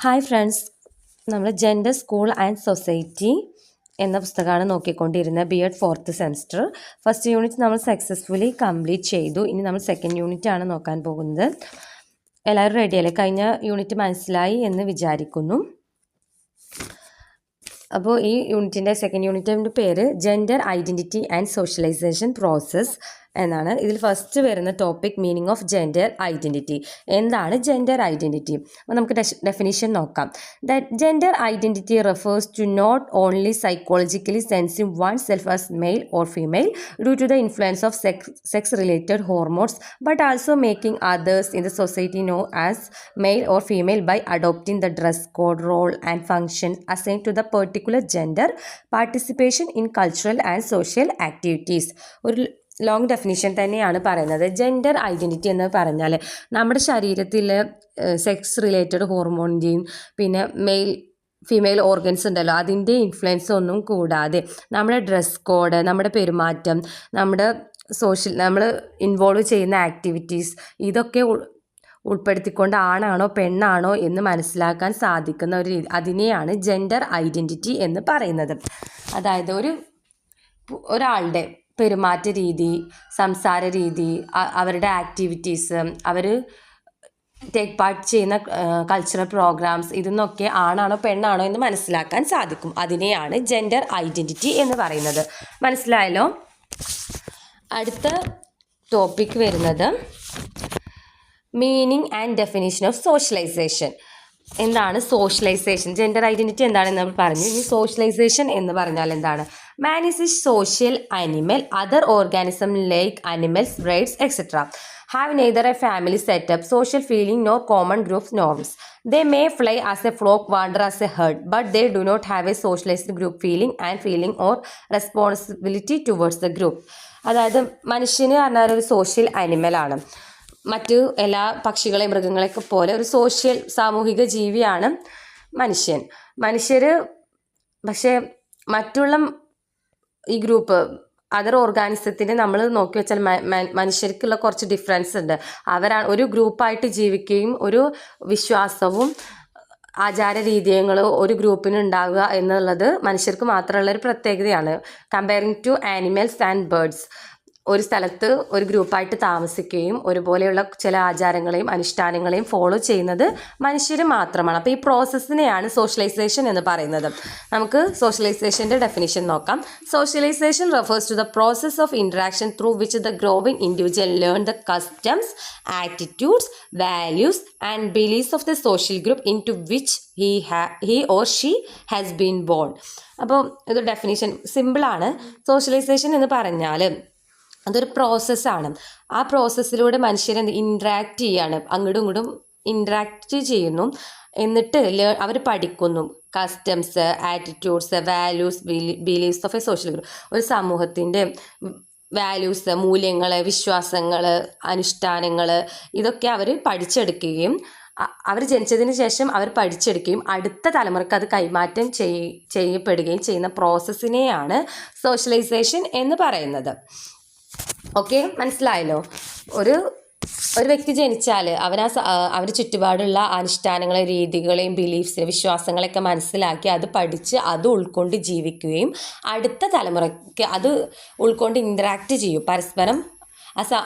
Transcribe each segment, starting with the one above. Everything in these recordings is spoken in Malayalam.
ഹായ് ഫ്രണ്ട്സ്, നമ്മൾ ജെൻഡർ സ്കൂൾ ആൻഡ് സൊസൈറ്റി എന്ന പുസ്തകമാണ് നോക്കിക്കൊണ്ടിരുന്നത്. B Ed 4th semester first unit നമ്മൾ സക്സസ്ഫുള്ളി കംപ്ലീറ്റ് ചെയ്തു. ഇനി നമ്മൾ സെക്കൻഡ് യൂണിറ്റ് ആണ് നോക്കാൻ പോകുന്നത്. എല്ലാവരും റെഡിയല്ലേ? കഴിഞ്ഞ യൂണിറ്റ് മനസ്സിലായി എന്ന് വിചാരിക്കുന്നു. അപ്പോൾ ഈ യൂണിറ്റിൻ്റെ സെക്കൻഡ് യൂണിറ്റിൻ്റെ പേര് gender identity and socialization process എന്നാണ്. ഇതിൽ ഫസ്റ്റ് വരുന്ന topic meaning of gender identity. എന്താണ് ജെൻഡർ ഐഡൻറ്റിറ്റി? അപ്പോൾ നമുക്ക് ഡെഫിനിഷൻ നോക്കാം. That gender identity refers to not only psychologically sensing one self as male or female due to the influence of sex related hormones but also making others in the society know as male or female by adopting the dress code, role and function assign to the particular gender, participation in cultural and social activities. ഒരു ലോങ് ഡെഫിനിഷൻ തന്നെയാണ് പറയുന്നത്. ജെൻഡർ ഐഡൻറ്റിറ്റി എന്ന് പറഞ്ഞാൽ നമ്മുടെ ശരീരത്തിൽ സെക്സ് റിലേറ്റഡ് ഹോർമോണിൻ്റെയും പിന്നെ ഫീമെയിൽ ഓർഗൻസ് ഉണ്ടല്ലോ, അതിൻ്റെ ഇൻഫ്ലുവൻസ് ഒന്നും കൂടാതെ നമ്മുടെ ഡ്രസ് കോഡ്, നമ്മുടെ പെരുമാറ്റം, നമ്മൾ ഇൻവോൾവ് ചെയ്യുന്ന ആക്ടിവിറ്റീസ്, ഇതൊക്കെ ഉൾപ്പെടുത്തിക്കൊണ്ട് ആണാണോ പെണ്ണാണോ എന്ന് മനസ്സിലാക്കാൻ സാധിക്കുന്ന ഒരു രീതി, അതിനെയാണ് ജെൻഡർ ഐഡൻറ്റിറ്റി എന്ന് പറയുന്നത്. അതായത് ഒരാളുടെ പെരുമാറ്റ രീതി, സംസാര രീതി, അവരുടെ ആക്ടിവിറ്റീസ്, അവർ ടേക്ക് പാർട്ട് ചെയ്യുന്ന കൾച്ചറൽ പ്രോഗ്രാംസ്, ഇതൊന്നൊക്കെ ആണാണോ പെണ്ണാണോ എന്ന് മനസ്സിലാക്കാൻ സാധിക്കും. അതിനെയാണ് ജെൻഡർ ഐഡൻറ്റിറ്റി എന്ന് പറയുന്നത്. മനസ്സിലായല്ലോ? അടുത്ത ടോപ്പിക് വരുന്നത് meaning and definition of socialization. എന്താണ് സോഷ്യലൈസേഷൻ? ജെൻഡർ ഐഡൻറ്റിറ്റി എന്താണെന്ന് നമ്മൾ പറഞ്ഞു. ഇനി സോഷ്യലൈസേഷൻ എന്ന് പറഞ്ഞാൽ എന്താണ്? Man is a social animal. Other organisms like animals, birds, etc. have neither a family setup, social feeling, nor common group norms. They may fly as a flock, wander as a herd, but they do not have a socialized group feeling or responsibility towards the group. അതായത് മനുഷ്യന് പറഞ്ഞാൽ ഒരു സോഷ്യൽ ആനിമലാണ്. മറ്റു എല്ലാ പക്ഷികളെയും മൃഗങ്ങളെയൊക്കെ പോലെ ഒരു സാമൂഹിക ജീവിയാണ് മനുഷ്യർ. പക്ഷേ മറ്റുള്ള ഈ ഗ്രൂപ്പ് അതർ ഓർഗാനിസത്തിന് നമ്മൾ നോക്കി വെച്ചാൽ മനുഷ്യർക്കുള്ള കുറച്ച് ഡിഫറൻസ് ഉണ്ട്. അവരാണ് ഒരു ഗ്രൂപ്പായിട്ട് ജീവിക്കുകയും ഒരു വിശ്വാസവും ആചാര രീതികളും ഒരു ഗ്രൂപ്പിന് ഉണ്ടാവുക എന്നുള്ളത് മനുഷ്യർക്ക് മാത്രമുള്ള ഒരു പ്രത്യേകതയാണ്. Comparing to animals and birds, ഒരു സ്ഥലത്ത് ഒരു ഗ്രൂപ്പായിട്ട് താമസിക്കുകയും ഒരുപോലെയുള്ള ചില ആചാരങ്ങളെയും അനുഷ്ഠാനങ്ങളെയും ഫോളോ ചെയ്യുന്നത് മനുഷ്യർ മാത്രമാണ്. അപ്പോൾ ഈ പ്രോസസ്സിനെയാണ് സോഷ്യലൈസേഷൻ എന്ന് പറയുന്നത്. നമുക്ക് സോഷ്യലൈസേഷൻ്റെ ഡെഫിനിഷൻ നോക്കാം. Socialization refers to the process of interaction through which the growing individual learn the customs, attitudes, values and beliefs of the social group into which he or she has been born. അപ്പോൾ ഇത് ഡെഫിനിഷൻ സിമ്പിളാണ്. സോഷ്യലൈസേഷൻ എന്ന് പറഞ്ഞാൽ അതൊരു പ്രോസസ്സാണ്. ആ പ്രോസസ്സിലൂടെ മനുഷ്യർ ഇൻട്രാക്ട് ചെയ്യാണ്, അങ്ങോട്ടും ഇങ്ങോട്ടും ഇൻട്രാക്ട് ചെയ്യുന്നു. എന്നിട്ട് അവർ പഠിക്കുന്നു customs, attitudes, values, beliefs of A social group. ഒരു സമൂഹത്തിൻ്റെ വാല്യൂസ്, മൂല്യങ്ങൾ, വിശ്വാസങ്ങൾ, അനുഷ്ഠാനങ്ങൾ, ഇതൊക്കെ അവർ പഠിച്ചെടുക്കുകയും അവർ ജനിച്ചതിന് ശേഷം അവർ പഠിച്ചെടുക്കുകയും അടുത്ത തലമുറയ്ക്ക് അത് കൈമാറ്റം ചെയ്യപ്പെടുകയും ചെയ്യുന്ന പ്രോസസ്സിനെയാണ് സോഷ്യലൈസേഷൻ എന്ന് പറയുന്നത്. ഓക്കെ, മനസ്സിലായല്ലോ? ഒരു വ്യക്തി ജനിച്ചാൽ അവരുടെ ചുറ്റുപാടുള്ള അനുഷ്ഠാനങ്ങളെ, രീതികളെയും ബിലീഫ്സ്, വിശ്വാസങ്ങളൊക്കെ മനസ്സിലാക്കി അത് പഠിച്ച് അത് ഉൾക്കൊണ്ട് ജീവിക്കുകയും അടുത്ത തലമുറയ്ക്ക് അത് ഉൾക്കൊണ്ട് ഇൻട്രാക്ട് ചെയ്യും. പരസ്പരം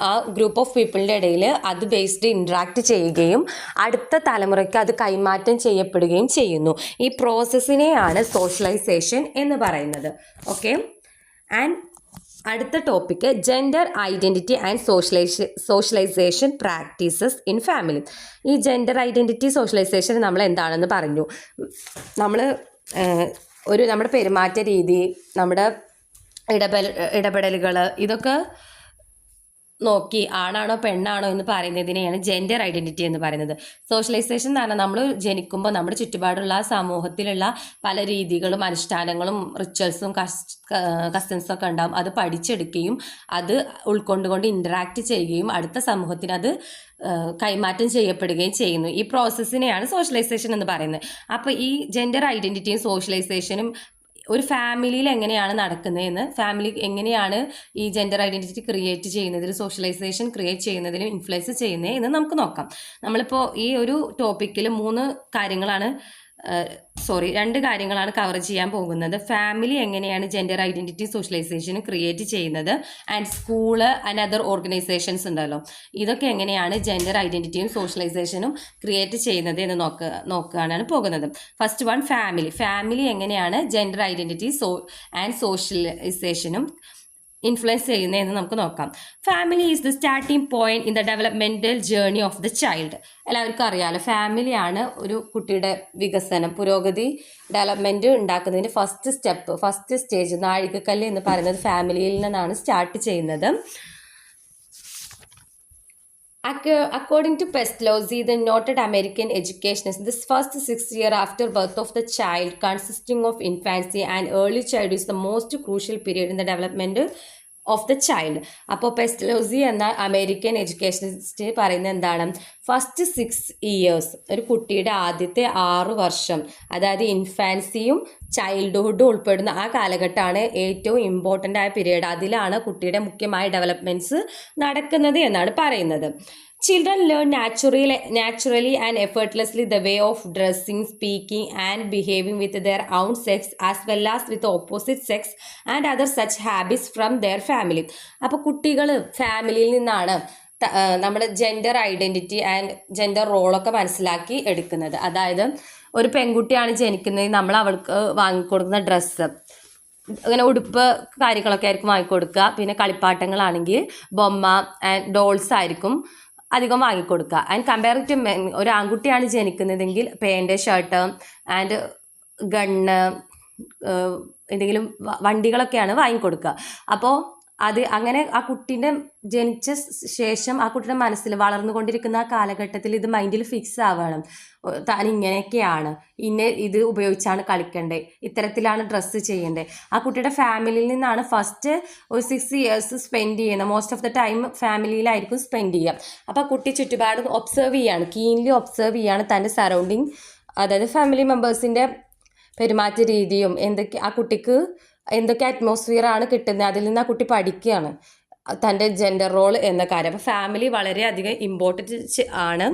ആ ഗ്രൂപ്പ് ഓഫ് പീപ്പിളിൻ്റെ ഇടയിൽ അത് ബേസ്ഡ് ഇൻട്രാക്ട് ചെയ്യുകയും അടുത്ത തലമുറയ്ക്ക് അത് കൈമാറ്റം ചെയ്യപ്പെടുകയും ചെയ്യുന്നു. ഈ പ്രോസസ്സിനെയാണ് സോഷ്യലൈസേഷൻ എന്ന് പറയുന്നത്. ഓക്കെ, ആൻഡ് അടുത്ത topic gender identity and socialization practices in family. ഈ ജെൻഡർ ഐഡൻറ്റിറ്റി സോഷ്യലൈസേഷൻ നമ്മൾ എന്താണെന്ന് പറഞ്ഞു. നമ്മുടെ പെരുമാറ്റ രീതി, നമ്മുടെ ഇടപെടലുകൾ, ഇതൊക്കെ നോക്കി ആണാണോ പെണ്ണാണോ എന്ന് പറയുന്നതിനെയാണ് ജെൻഡർ ഐഡൻറ്റിറ്റി എന്ന് പറയുന്നത്. സോഷ്യലൈസേഷൻ എന്ന് പറഞ്ഞാൽ നമ്മൾ ജനിക്കുമ്പോൾ നമ്മുടെ ചുറ്റുപാടുള്ള സമൂഹത്തിലുള്ള പല രീതികളും അനുഷ്ഠാനങ്ങളും റിച്വൽസും കസ്റ്റംസും ഒക്കെ ഉണ്ടാകും. അത് പഠിച്ചെടുക്കുകയും അത് ഉൾക്കൊണ്ടുകൊണ്ട് ഇൻറ്ററാക്ട് ചെയ്യുകയും അടുത്ത സമൂഹത്തിന് അത് കൈമാറ്റം ചെയ്യപ്പെടുകയും ചെയ്യുന്നു. ഈ പ്രോസസ്സിനെയാണ് സോഷ്യലൈസേഷൻ എന്ന് പറയുന്നത്. അപ്പോൾ ഈ ജെൻഡർ ഐഡൻറ്റിറ്റിയും സോഷ്യലൈസേഷനും ഒരു ഫാമിലിയിൽ എങ്ങനെയാണ് നടക്കുന്നതെന്ന്, ഫാമിലി എങ്ങനെയാണ് ഈ ജെൻഡർ ഐഡൻറ്റിറ്റി ക്രിയേറ്റ് ചെയ്യുന്നതിൽ, സോഷ്യലൈസേഷൻ ക്രിയേറ്റ് ചെയ്യുന്നതിലും ഇൻഫ്ലുവൻസ് ചെയ്യുന്നത് എന്ന് നമുക്ക് നോക്കാം. നമ്മളിപ്പോൾ ഈ ഒരു ടോപ്പിക്കിൽ രണ്ട് കാര്യങ്ങളാണ് കവർ ചെയ്യാൻ പോകുന്നത്. ഫാമിലി എങ്ങനെയാണ് ജെൻഡർ ഐഡൻറ്റിറ്റി സോഷ്യലൈസേഷൻ ക്രിയേറ്റ് ചെയ്യുന്നത്, and school and other organisations ഉണ്ടല്ലോ, ഇതൊക്കെ എങ്ങനെയാണ് ജെൻഡർ ഐഡൻറ്റിറ്റിയും സോഷ്യലൈസേഷനും ക്രിയേറ്റ് ചെയ്യുന്നത് എന്ന് നോക്കാനാണ് പോകുന്നത്. ഫസ്റ്റ് വൺ, ഫാമിലി എങ്ങനെയാണ് ജെൻഡർ ഐഡൻറ്റിറ്റി ആൻഡ് സോഷ്യലൈസേഷനും ഇൻഫ്ലുവൻസ് ചെയ്യുന്നതെന്ന് നമുക്ക് നോക്കാം. Family is the starting point in the developmental journey of the child. എല്ലാവർക്കും അറിയാമല്ലോ, ഫാമിലിയാണ് ഒരു കുട്ടിയുടെ വികസനം, പുരോഗതി, ഡെവലപ്മെന്റ് ഉണ്ടാക്കുന്നതിന് ഫസ്റ്റ് സ്റ്റേജ്, നാഴികക്കല്ല് എന്ന് പറയുന്നത് ഫാമിലിയിൽ നിന്നാണ് സ്റ്റാർട്ട് ചെയ്യുന്നത്. According to Pestalozzi, the noted American educationist, this first 6 years after birth of the child, consisting of infancy and early childhood, is the most crucial period in the development of the child. അപ്പോൾ പെസ്റ്റലോസി എന്ന അമേരിക്കൻ എഡ്യൂക്കേഷനിസ്റ്റ് പറയുന്നത് എന്താണ്, ഫസ്റ്റ് 6 years, ഒരു കുട്ടിയുടെ ആദ്യത്തെ 6 വർഷം, അതായത് ഇൻഫാൻസിയും ചൈൽഡ്ഹുഡും ഉൾപ്പെടുന്ന ആ കാലഘട്ടമാണ് ഏറ്റവും ഇമ്പോർട്ടൻ്റ് ആയ പീരീഡ്. അതിലാണ് കുട്ടിയുടെ മുഖ്യമായ ഡെവലപ്മെൻറ്റ്സ് നടക്കുന്നത് എന്നാണ് പറയുന്നത്. Children learn naturally and effortlessly the way of dressing, speaking and behaving with their own sex as well as with the opposite sex and other such habits from their family. അപ്പോൾ കുട്ടികൾ ഫാമിലിയിൽ നിന്നാണ് നമ്മുടെ ജെൻഡർ ഐഡൻറ്റിറ്റി ആൻഡ് ജെൻഡർ റോളൊക്കെ മനസ്സിലാക്കി എടുക്കുന്നത്. അതായത് ഒരു പെൺകുട്ടിയാണ് ജനിക്കുന്നത്, നമ്മൾ അവൾക്ക് വാങ്ങിക്കൊടുക്കുന്ന ഡ്രസ്സ്, അങ്ങനെ ഉടുപ്പ് കാര്യങ്ങളൊക്കെ ആയിരിക്കും വാങ്ങിക്കൊടുക്കുക. പിന്നെ കളിപ്പാട്ടങ്ങളാണെങ്കിൽ ബൊമ്മ ആൻഡ് ഡോൾസ് ആയിരിക്കും അധികം വാങ്ങിക്കൊടുക്കുക. ആൻഡ് കമ്പയർ ടു മെൻ, ഒരു ആൺകുട്ടിയാണ് ജനിക്കുന്നതെങ്കിൽ പാൻറ്, ഷർട്ട് ആൻഡ് ഗണ്ണ്, എന്തെങ്കിലും വണ്ടികളൊക്കെയാണ് വാങ്ങിക്കൊടുക്കുക. അപ്പോൾ അങ്ങനെ ആ കുട്ടീൻ്റെ ജനിച്ച ശേഷം ആ കുട്ടിയുടെ മനസ്സിൽ വളർന്നുകൊണ്ടിരിക്കുന്ന ആ കാലഘട്ടത്തിൽ ഇത് മൈൻഡിൽ ഫിക്സ് ആവണം, താൻ ഇങ്ങനെയൊക്കെയാണ്, ഇത് ഉപയോഗിച്ചാണ് കളിക്കേണ്ടത്, ഇത്തരത്തിലാണ് ഡ്രസ്സ് ചെയ്യേണ്ടത്. ആ കുട്ടിയുടെ ഫാമിലിയിൽ നിന്നാണ് ഫസ്റ്റ് ഒരു 6 years സ്പെൻഡ് ചെയ്യുന്നത്. മോസ്റ്റ് ഓഫ് ദ ടൈം ഫാമിലിയിലായിരിക്കും സ്പെൻഡ് ചെയ്യുക. അപ്പോൾ ആ കുട്ടി ചുറ്റുപാടും ഒബ്സർവ് ചെയ്യാണ്, കീൻലി ഒബ്സർവ് ചെയ്യാണ് തൻ്റെ സറൗണ്ടിങ്, അതായത് ഫാമിലി മെമ്പേഴ്സിൻ്റെ പെരുമാറ്റ രീതിയും ആ കുട്ടിക്ക് എന്തൊക്കെ അറ്റ്മോസ്ഫിയർ ആണ് കിട്ടുന്നത്, അതിൽ നിന്ന് ആ കുട്ടി പഠിക്കുകയാണ് തൻ്റെ ജെൻഡർ റോൾ എന്ന കാര്യം. അപ്പോൾ ഫാമിലി വളരെയധികം ഇമ്പോർട്ടൻറ്റ് ആണ്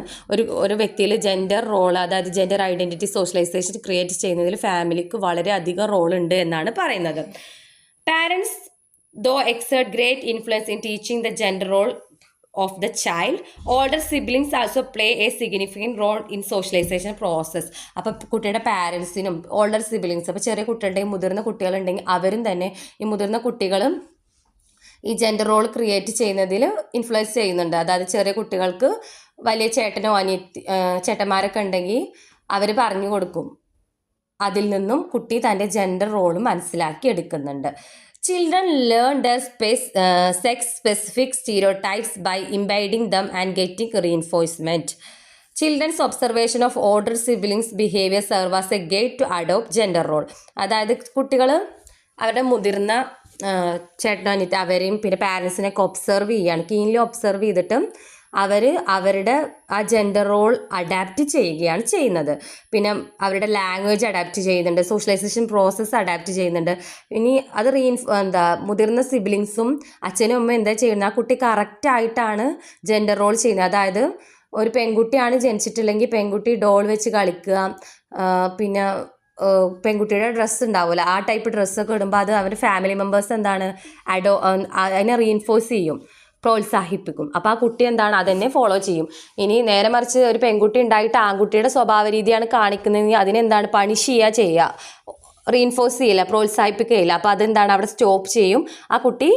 ഒരു വ്യക്തിയിൽ ജെൻഡർ റോൾ, അതായത് ജെൻഡർ ഐഡൻറ്റിറ്റി സോഷ്യലൈസേഷൻ ക്രിയേറ്റ് ചെയ്യുന്നതിൽ ഫാമിലിക്ക് വളരെയധികം റോൾ ഉണ്ട് എന്നാണ് പറയുന്നത്. Parents though exert great influence in teaching the gender role of the child. Older siblings also play a significant role in socialization process. അപ്പോൾ കുട്ടിയുടെ പാരൻസിനും ഓൾഡർ സിബ്ലിങ്സ്, അപ്പോൾ ചെറിയ കുട്ടികളുടെയും മുതിർന്ന കുട്ടികളുണ്ടെങ്കിൽ അവരും തന്നെ, ഈ മുതിർന്ന കുട്ടികളും ഈ ജെൻഡർ റോൾ ക്രിയേറ്റ് ചെയ്യുന്നതിൽ ഇൻഫ്ലുവൻസ് ചെയ്യുന്നുണ്ട്. അതായത് ചെറിയ കുട്ടികൾക്ക് വലിയ ചേട്ടനോ ചേട്ടന്മാരൊക്കെ ഉണ്ടെങ്കിൽ അവർ പറഞ്ഞു കൊടുക്കും, അതിൽ നിന്നും കുട്ടി തൻ്റെ ജെൻഡർ റോൾ മനസ്സിലാക്കി എടുക്കുന്നുണ്ട്. Children learn their sex-specific stereotypes by imbibing them and getting reinforcement. Children's observation of older siblings' behavior serve as a guide to adopt gender role. അതായത് കുട്ടികൾ അവരുടെ മുതിർന്ന ചേട്ടനോ അവരെയും പിന്നെ പാരൻസിനെയൊക്കെ ഒബ്സർവ് ചെയ്യുകയാണ്, കീൻലി ഒബ്സർവ് ചെയ്തിട്ട് അവരുടെ ആ ജെൻഡർ റോൾ അഡാപ്റ്റ് ചെയ്യുകയാണ് ചെയ്യുന്നത്. പിന്നെ അവരുടെ ലാംഗ്വേജ് അഡാപ്റ്റ് ചെയ്യുന്നുണ്ട്, സോഷ്യലൈസേഷൻ പ്രോസസ്സ് അഡാപ്റ്റ് ചെയ്യുന്നുണ്ട്. ഇനി അത് മുതിർന്ന സിബ്ലിങ്സും അച്ഛനും അമ്മയും എന്താ ചെയ്യുന്നത്, ആ കുട്ടി കറക്റ്റായിട്ടാണ് ജെൻഡർ റോൾ ചെയ്യുന്നത്. അതായത് ഒരു പെൺകുട്ടിയാണ് ജനിച്ചിട്ടുണ്ടെങ്കിൽ പെൺകുട്ടി ഡോൾ വെച്ച് കളിക്കുക, പിന്നെ പെൺകുട്ടിയുടെ ഡ്രസ്സ് ഉണ്ടാവില്ല, ആ ടൈപ്പ് ഡ്രസ്സൊക്കെ ഇടുമ്പോൾ അത് അവരുടെ ഫാമിലി മെമ്പേഴ്സ് എന്താണ് അതിനെ റീഇൻഫോഴ്സ് ചെയ്യും, പ്രോത്സാഹിപ്പിക്കും. അപ്പോൾ ആ കുട്ടി എന്താണ് അതെന്നെ ഫോളോ ചെയ്യും. ഇനി നേരെ മറിച്ച് ഒരു പെൺകുട്ടി ഉണ്ടായിട്ട് ആൺകുട്ടിയുടെ സ്വഭാവ രീതിയാണ് കാണിക്കുന്നതെങ്കിൽ അതിനെന്താണ് പണിഷ് ചെയ്യുക, റീഇൻഫോഴ്സ് ചെയ്യില്ല, പ്രോത്സാഹിപ്പിക്കുകയില്ല. അപ്പോൾ അതെന്താണ് അവിടെ സ്റ്റോപ്പ് ചെയ്യും. ആ കുട്ടി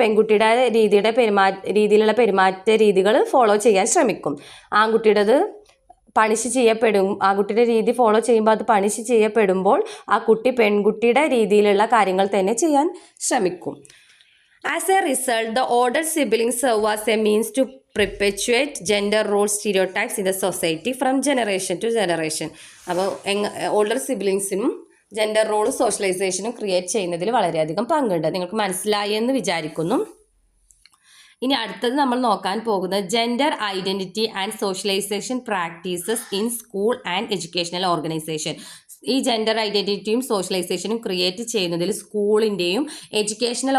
പെൺകുട്ടിയുടെ രീതിയിലുള്ള പെരുമാറ്റ രീതികൾ ഫോളോ ചെയ്യാൻ ശ്രമിക്കും. ആൺകുട്ടിയുടേത് പണിഷ് ചെയ്യപ്പെടും, ആൺകുട്ടിയുടെ രീതി ഫോളോ ചെയ്യുമ്പോൾ അത് പണിഷ് ചെയ്യപ്പെടുമ്പോൾ ആ കുട്ടി പെൺകുട്ടിയുടെ രീതിയിലുള്ള കാര്യങ്ങൾ തന്നെ ചെയ്യാൻ ശ്രമിക്കും. As a result, the older siblings serve as a means to perpetuate gender role stereotypes in the society from generation to generation. അപ്പോൾ ഓൾഡർ സിബ്ലിങ്സിനും ജെൻഡർ റോളും സോഷ്യലൈസേഷനും ക്രിയേറ്റ് ചെയ്യുന്നതിൽ വളരെയധികം പങ്കുണ്ട്. നിങ്ങൾക്ക് മനസ്സിലായി എന്ന് വിചാരിക്കുന്നു. ഇനി അടുത്തത് നമ്മൾ നോക്കാൻ പോകുന്നത് gender identity and socialization practices in school and educational organization. ഈ ജെൻഡർ ഐഡൻറ്റിറ്റിയും സോഷ്യലൈസേഷനും ക്രിയേറ്റ് ചെയ്യുന്നതിൽ സ്കൂളിൻ്റെയും എഡ്യൂക്കേഷണൽ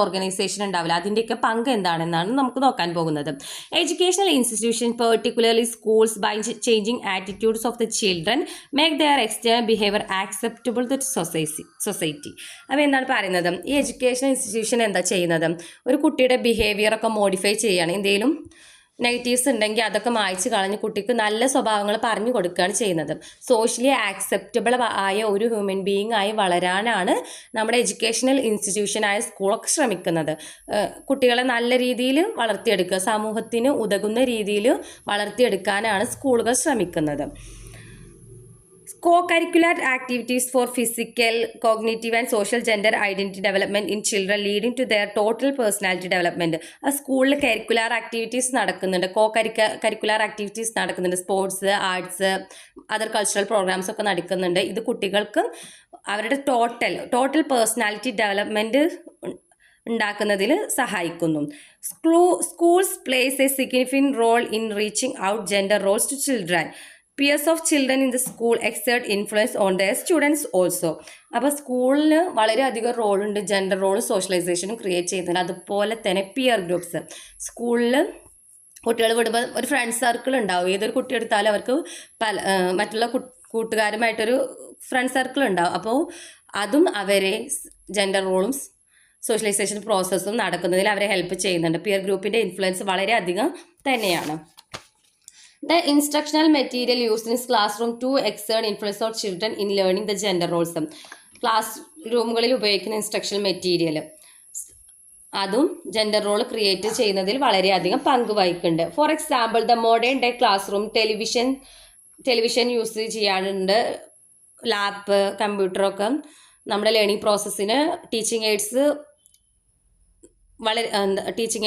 ഓർഗനൈസേഷൻ ഉണ്ടാവില്ല, അതിൻ്റെയൊക്കെ പങ്ക് എന്താണെന്നാണ് നമുക്ക് നോക്കാൻ പോകുന്നത്. Educational institution particularly schools by changing attitudes of the children make their external behaviour acceptable to society. അപ്പോൾ എന്താണ് പറയുന്നത്, ഈ എഡ്യൂക്കേഷണൽ ഇൻസ്റ്റിറ്റ്യൂഷൻ എന്താ ചെയ്യുന്നത്, ഒരു കുട്ടിയുടെ ബിഹേവിയർ ഒക്കെ മോഡിഫൈ ചെയ്യുകയാണ്. എന്തെങ്കിലും നെഗറ്റീവ്സ് ഉണ്ടെങ്കിൽ അതൊക്കെ മായ്ച്ച് കളഞ്ഞ് കുട്ടിക്ക് നല്ല സ്വഭാവങ്ങൾ പറഞ്ഞു കൊടുക്കുകയാണ് ചെയ്യുന്നത്. സോഷ്യലി ആക്സെപ്റ്റബിൾ ആയ ഒരു ഹ്യൂമൻ ബീയിങ് ആയി വളരാനാണ് നമ്മുടെ എഡ്യൂക്കേഷണൽ ഇൻസ്റ്റിറ്റ്യൂഷനായ സ്കൂളൊക്കെ ശ്രമിക്കുന്നത്. കുട്ടികളെ നല്ല രീതിയിൽ വളർത്തിയെടുക്കുക, സമൂഹത്തിന് ഉതകുന്ന രീതിയിൽ വളർത്തിയെടുക്കാനാണ് സ്കൂളുകൾ ശ്രമിക്കുന്നത്. Co-curricular activities for physical, cognitive and social gender identity development in children leading to their total personality development. ആ സ്കൂളിൽ കരിക്കുലർ ആക്ടിവിറ്റീസ് നടക്കുന്നുണ്ട്, കരിക്കുലർ ആക്ടിവിറ്റീസ് നടക്കുന്നുണ്ട്, sports, arts, other cultural programmes ഒക്കെ നടക്കുന്നുണ്ട്. ഇത് കുട്ടികൾക്ക് അവരുടെ ടോട്ടൽ പേഴ്സണാലിറ്റി ഡെവലപ്മെൻറ്റ് ഉണ്ടാക്കുന്നതിൽ സഹായിക്കുന്നു. Schools plays a significant role in reaching out gender roles to children. Peers of children in the school exert influence on their students also. അപ്പോൾ സ്കൂളിന് വളരെയധികം റോളുണ്ട്, ജെൻഡർ റോൾ സോഷ്യലൈസേഷനും ക്രിയേറ്റ് ചെയ്യുന്നുണ്ട്. അതുപോലെ തന്നെ പിയർ ഗ്രൂപ്പ്സ്, സ്കൂളിൽ കുട്ടികൾ വിടുമ്പോൾ ഒരു ഫ്രണ്ട് സർക്കിൾ ഉണ്ടാവും. ഏതൊരു കുട്ടി എടുത്താലും അവർക്ക് മറ്റുള്ള കൂട്ടുകാരുമായിട്ടൊരു ഫ്രണ്ട് സർക്കിൾ ഉണ്ടാവും. അപ്പോൾ അതും അവരെ ജെൻഡർ റോളും സോഷ്യലൈസേഷൻ പ്രോസസ്സും നടക്കുന്നതിൽ അവരെ ഹെൽപ്പ് ചെയ്യുന്നുണ്ട്. പിയർ ഗ്രൂപ്പിൻ്റെ ഇൻഫ്ലുവൻസ് വളരെയധികം തന്നെയാണ്. The instructional material used in classroom to exert influence on children in learning the gender roles. Class റൂമുകളിൽ ഉപയോഗിക്കുന്ന ഇൻസ്ട്രക്ഷണൽ മെറ്റീരിയൽ അതും ജെൻഡർ റോൾ ക്രിയേറ്റ് ചെയ്യുന്നതിൽ വളരെയധികം പങ്ക് വഹിക്കുന്നുണ്ട്. For example, the modern day class room television use ചെയ്യാറുണ്ട്, ലാപ്പ്, കമ്പ്യൂട്ടറൊക്കെ നമ്മുടെ ലേണിംഗ് പ്രോസസ്സിന് ടീച്ചിങ്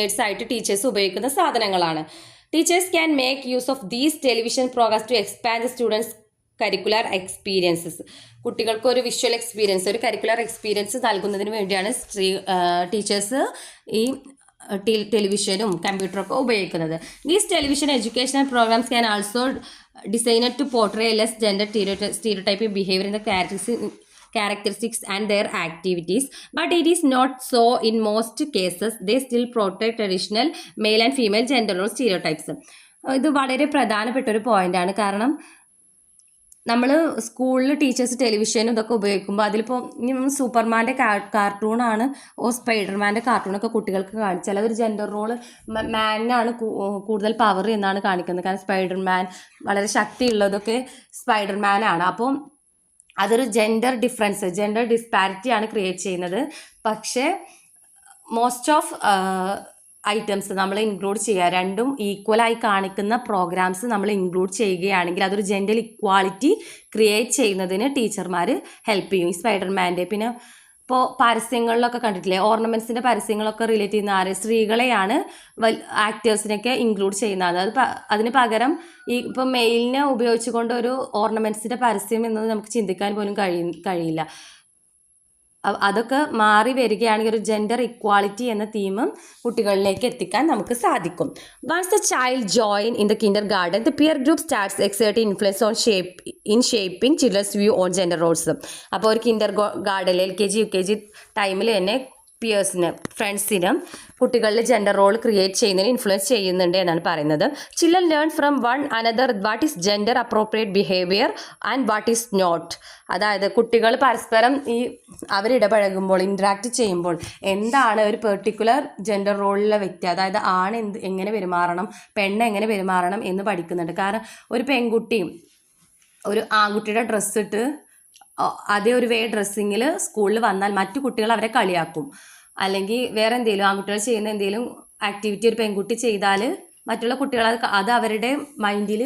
എയ്ഡ്സ് ആയിട്ട് ടീച്ചേഴ്സ് ഉപയോഗിക്കുന്ന സാധനങ്ങളാണ്. Teachers can make use of these television programs to expand the students' curricular experiences. കുട്ടികൾക്ക് ഒരു വിഷ്വൽ എക്സ്പീരിയൻസ്, ഒരു കരിക്കുലർ എക്സ്പീരിയൻസ് നൽകുന്നതിന് വേണ്ടിയാണ് ടീച്ചേഴ്സ് ഈ ടെലിവിഷനും കമ്പ്യൂട്ടറൊക്കെ ഉപയോഗിക്കുന്നത്. These television educational programmes can also designed to portray less gender stereotype behaviour in the characteristics and their activities, but it is not so in most cases. They still protect traditional male and female gender role stereotypes. ഇത് വളരെ പ്രധാനപ്പെട്ട ഒരു പോയിന്റാണ്. കാരണം നമ്മൾ സ്കൂളിൽ ടീച്ചേഴ്സ് ടെലിവിഷനും ഇതൊക്കെ ഉപയോഗിക്കുമ്പോൾ അതിലിപ്പോൾ സൂപ്പർമാൻ്റെ കാർട്ടൂണാണ് സ്പൈഡർമാൻ്റെ കാർട്ടൂണൊക്കെ കുട്ടികൾക്ക് കാണിച്ചാൽ അതൊരു ജെൻഡർ റോള് മാനാണ് കൂടുതൽ പവർ എന്നാണ് കാണിക്കുന്നത്. കാരണം സ്പൈഡർമാൻ വളരെ ശക്തിയുള്ളതൊക്കെ സ്പൈഡർമാനാണ്. അപ്പോൾ അതൊരു ജെൻഡർ ഡിസ്പാരിറ്റിയാണ് ക്രിയേറ്റ് ചെയ്യുന്നത്. പക്ഷേ മോസ്റ്റ് ഓഫ് ഐറ്റംസ് നമ്മൾ ഇൻക്ലൂഡ് ചെയ്യുക, രണ്ടും ഈക്വലായി കാണിക്കുന്ന പ്രോഗ്രാംസ് നമ്മൾ ഇൻക്ലൂഡ് ചെയ്യുകയാണെങ്കിൽ അതൊരു ജെൻഡർ ഇക്വാളിറ്റി ക്രിയേറ്റ് ചെയ്യുന്നതിന് ടീച്ചർമാർ ഹെൽപ്പ് ചെയ്യും. ഈ സ്പൈഡർമാൻ്റെ പിന്നെ ഇപ്പോൾ പരസ്യങ്ങളിലൊക്കെ കണ്ടിട്ടില്ലേ, ഓർണമെൻറ്റ്സിൻ്റെ പരസ്യങ്ങളൊക്കെ റിലേറ്റ് ചെയ്യുന്ന സ്ത്രീകളെയാണ് ആക്ടേഴ്സിനൊക്കെ ഇൻക്ലൂഡ് ചെയ്യുന്നത്. അതിന് പകരം ഇപ്പോൾ മെയിലിനെ ഉപയോഗിച്ചുകൊണ്ട് ഒരു ഓർണമെൻറ്റ്സിൻ്റെ പരസ്യം എന്നത് നമുക്ക് ചിന്തിക്കാൻ പോലും കഴിയില്ല. അതൊക്കെ മാറി വരികയാണെങ്കിൽ ഒരു ജെൻഡർ ഇക്വാളിറ്റി എന്ന തീം കുട്ടികളിലേക്ക് എത്തിക്കാൻ നമുക്ക് സാധിക്കും. Once the child join in the kindergarten the peer group starts exerting influence on shaping children's view on gender roles. അപ്പോൾ ഒരു കിൻഡർ ഗാർഡനിൽ LKG UKG ടൈമിൽ തന്നെ പിയേഴ്സിന്, ഫ്രണ്ട്സിനും കുട്ടികളിൽ ജെൻഡർ റോൾ ക്രിയേറ്റ് ചെയ്യുന്നതിന് ഇൻഫ്ലുവൻസ് ചെയ്യുന്നുണ്ട് എന്നാണ് പറയുന്നത്. Children learn from one another what is gender appropriate behaviour and what is not. അതായത് കുട്ടികൾ പരസ്പരം അവരിടപഴകുമ്പോൾ, ഇൻട്രാക്ട് ചെയ്യുമ്പോൾ എന്താണ് ഒരു പെർട്ടിക്കുലർ ജെൻഡർ റോളിലെ വ്യക്തി, അതായത് ആണ് എങ്ങനെ പെരുമാറണം, പെണ്ണ് എങ്ങനെ പെരുമാറണം എന്ന് പഠിക്കുന്നുണ്ട്. കാരണം ഒരു പെൺകുട്ടിയും ഒരു ആൺകുട്ടിയുടെ ഡ്രസ്സ് ഇട്ട് അതേ ഒരു ഡ്രസ്സിങ്ങിൽ സ്കൂളിൽ വന്നാൽ മറ്റു കുട്ടികൾ അവരെ കളിയാക്കും. അല്ലെങ്കിൽ വേറെ എന്തെങ്കിലും ആൺകുട്ടികൾ ചെയ്യുന്ന എന്തെങ്കിലും ആക്ടിവിറ്റി ഒരു പെൺകുട്ടി ചെയ്താൽ മറ്റുള്ള കുട്ടികൾ അത് അവരുടെ മൈൻഡിൽ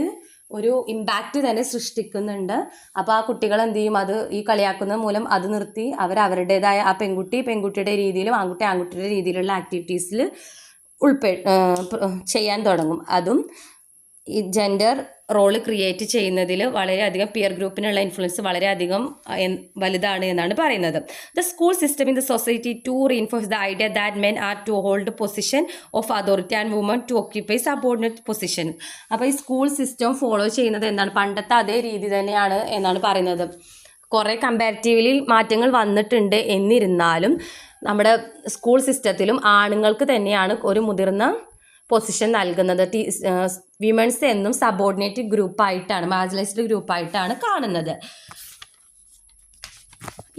ഒരു ഇമ്പാക്റ്റ് തന്നെ സൃഷ്ടിക്കുന്നുണ്ട്. അപ്പോൾ ആ കുട്ടികൾ എന്ത് ചെയ്യും, അത് ഈ കളിയാക്കുന്നത് മൂലം അത് നിർത്തി അവരുടേതായ ആ പെൺകുട്ടിയുടെ രീതിയിലും ആൺകുട്ടിയുടെ രീതിയിലുള്ള ആക്ടിവിറ്റീസിൽ ചെയ്യാൻ തുടങ്ങും. അതും ഈ ജെൻഡർ റോള് ക്രിയേറ്റ് ചെയ്യുന്നതിൽ വളരെയധികം പിയർ ഗ്രൂപ്പിനുള്ള ഇൻഫ്ലുവൻസ് വളരെയധികം വലുതാണ് എന്നാണ് പറയുന്നത്. The school system in the society to reinforce the idea that men are to hold position of authority and woman to occupy subordinate position. അപ്പോൾ ഈ സ്കൂൾ സിസ്റ്റം ഫോളോ ചെയ്യുന്നത് എന്താണ്, പണ്ടത്തെ അതേ രീതി തന്നെയാണ് എന്നാണ് പറയുന്നത്. കുറേ കമ്പാരിറ്റീവ്ലി മാറ്റങ്ങൾ വന്നിട്ടുണ്ട്. എന്നിരുന്നാലും നമ്മുടെ സ്കൂൾ സിസ്റ്റത്തിലും ആണുങ്ങൾക്ക് തന്നെയാണ് ഒരു മുതിർന്ന പൊസിഷൻ നൽകുന്നത്. വിമൻസ് എന്നും സബോർഡിനേറ്റ് ഗ്രൂപ്പായിട്ടാണ്, മാർജിനലൈസ്ഡ് ഗ്രൂപ്പായിട്ടാണ് കാണുന്നത്.